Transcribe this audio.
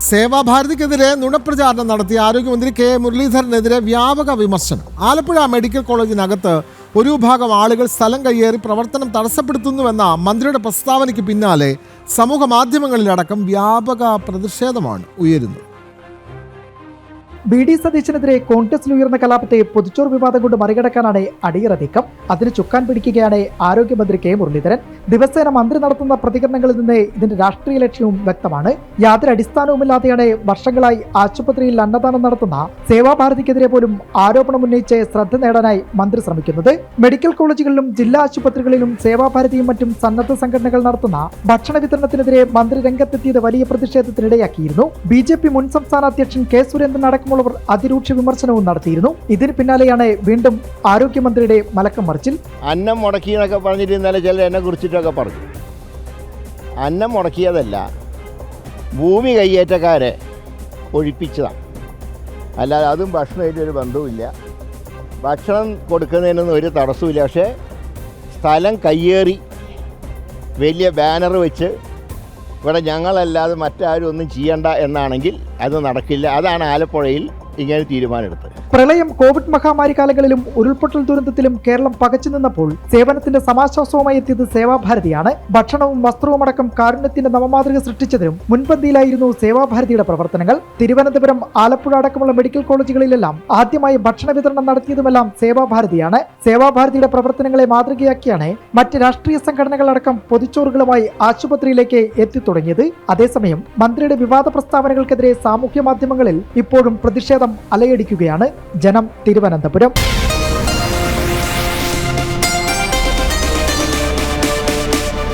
സേവാഭാരതിക്കെതിരെ നുണപ്രചാരണം നടത്തിയ ആരോഗ്യമന്ത്രി കെ മുരളീധരനെതിരെ വ്യാപക വിമർശനം. ആലപ്പുഴ മെഡിക്കൽ കോളേജിനകത്ത് ഒരു വിഭാഗം ആളുകൾ സ്ഥലം കയ്യേറി പ്രവർത്തനം തടസ്സപ്പെടുത്തുന്നുവെന്ന മന്ത്രിയുടെ പ്രസ്താവനയ്ക്ക് പിന്നാലെ സമൂഹ മാധ്യമങ്ങളിലടക്കം വ്യാപക പ്രതിഷേധമാണ് ഉയരുന്നത്. BD സതീശനെതിരെ കോൺഗ്രസിൽ ഉയർന്ന കലാപത്തെ പൊതിച്ചോറ് വിവാദം കൊണ്ട് മറികടക്കാനാണ് അടിയറ നീക്കം. അതിന് ചുക്കാൻ പിടിക്കുകയാണ് ആരോഗ്യമന്ത്രി കെ മുരളീധരൻ. ദിവസേന മന്ത്രി നടത്തുന്ന പ്രതികരണങ്ങളിൽ നിന്ന് ഇതിന്റെ രാഷ്ട്രീയ ലക്ഷ്യവും വ്യക്തമാണ്. യാതൊരു അടിസ്ഥാനവുമില്ലാതെയാണ് വർഷങ്ങളായി ആശുപത്രിയിൽ അന്നദാനം നടത്തുന്ന സേവാഭാരതിക്കെതിരെ പോലും ആരോപണം ഉന്നയിച്ച് ശ്രദ്ധ നേടാനായി മന്ത്രി ശ്രമിക്കുന്നത്. മെഡിക്കൽ കോളേജുകളിലും ജില്ലാ ആശുപത്രികളിലും സേവാഭാരതിയും മറ്റും സന്നദ്ധ സംഘടനകൾ നടത്തുന്ന ഭക്ഷണ വിതരണത്തിനെതിരെ മന്ത്രി രംഗത്തെത്തിയത് വലിയ പ്രതിഷേധത്തിനിടയാക്കിയിരുന്നു. BJP മുൻ സംസ്ഥാന അധ്യക്ഷൻ കെ സുരേന്ദ്രൻ അടക്കം അതിരൂക്ഷ വിമർശനവും നടത്തിയിരുന്നു. ഇതിന് പിന്നാലെയാണ് വീണ്ടും ആരോഗ്യമന്ത്രിയുടെ മലക്കം മറിച്ചിൽ. അന്നം മുടക്കി എന്നൊക്കെ പറഞ്ഞിട്ട് ഇന്നലെ ചില എന്നെ കുറിച്ചിട്ടൊക്കെ പറഞ്ഞു. അന്നം മുടക്കിയതല്ല, ഭൂമി കയ്യേറ്റക്കാരെ ഒഴിപ്പിച്ചതാണ്. അല്ലാതെ അതും ഭക്ഷണമായിട്ട് ഒരു ബന്ധവുമില്ല. ഭക്ഷണം കൊടുക്കുന്നതിനൊന്നും ഒരു തടസ്സമില്ല. പക്ഷേ സ്ഥലം കയ്യേറി വലിയ ബാനർ വെച്ച് ഇവിടെ ഞങ്ങളല്ലാതെ മറ്റാരും ഒന്നും ചെയ്യണ്ട എന്നാണെങ്കിൽ അത് നടക്കില്ല. അതാണ് ആലപ്പുഴയിൽ ഇങ്ങനെ തീരുമാനമെടുത്തത്. പ്രളയം, കോവിഡ് മഹാമാരി കാലങ്ങളിലും ഉരുൾപൊട്ടൽ ദുരന്തത്തിലും കേരളം പകച്ചു നിന്നപ്പോൾ സേവനത്തിന്റെ സമാശ്വാസവുമായി എത്തിയത് സേവാഭാരതിയാണ്. ഭക്ഷണവും വസ്ത്രവും അടക്കം കാരുണ്യത്തിന്റെ നവമാതൃക സൃഷ്ടിച്ചതിനും മുൻപന്തിയിലായിരുന്നു സേവാഭാരതിയുടെ പ്രവർത്തനങ്ങൾ. തിരുവനന്തപുരം, ആലപ്പുഴ അടക്കമുള്ള മെഡിക്കൽ കോളേജുകളിലെല്ലാം ആദ്യമായി ഭക്ഷണ വിതരണം നടത്തിയതുമെല്ലാം സേവാഭാരതിയാണ്. സേവാഭാരതിയുടെ പ്രവർത്തനങ്ങളെ മാതൃകയാക്കിയാണ് മറ്റ് രാഷ്ട്രീയ സംഘടനകളടക്കം പൊതിച്ചോറുകളുമായി ആശുപത്രിയിലേക്ക് എത്തിത്തുടങ്ങിയത്. അതേസമയം മന്ത്രിയുടെ വിവാദ പ്രസ്താവനകൾക്കെതിരെ സാമൂഹ്യ മാധ്യമങ്ങളിൽ ഇപ്പോഴും പ്രതിഷേധം അലയടിക്കുകയാണ്. ജനം, തിരുവനന്തപുരം.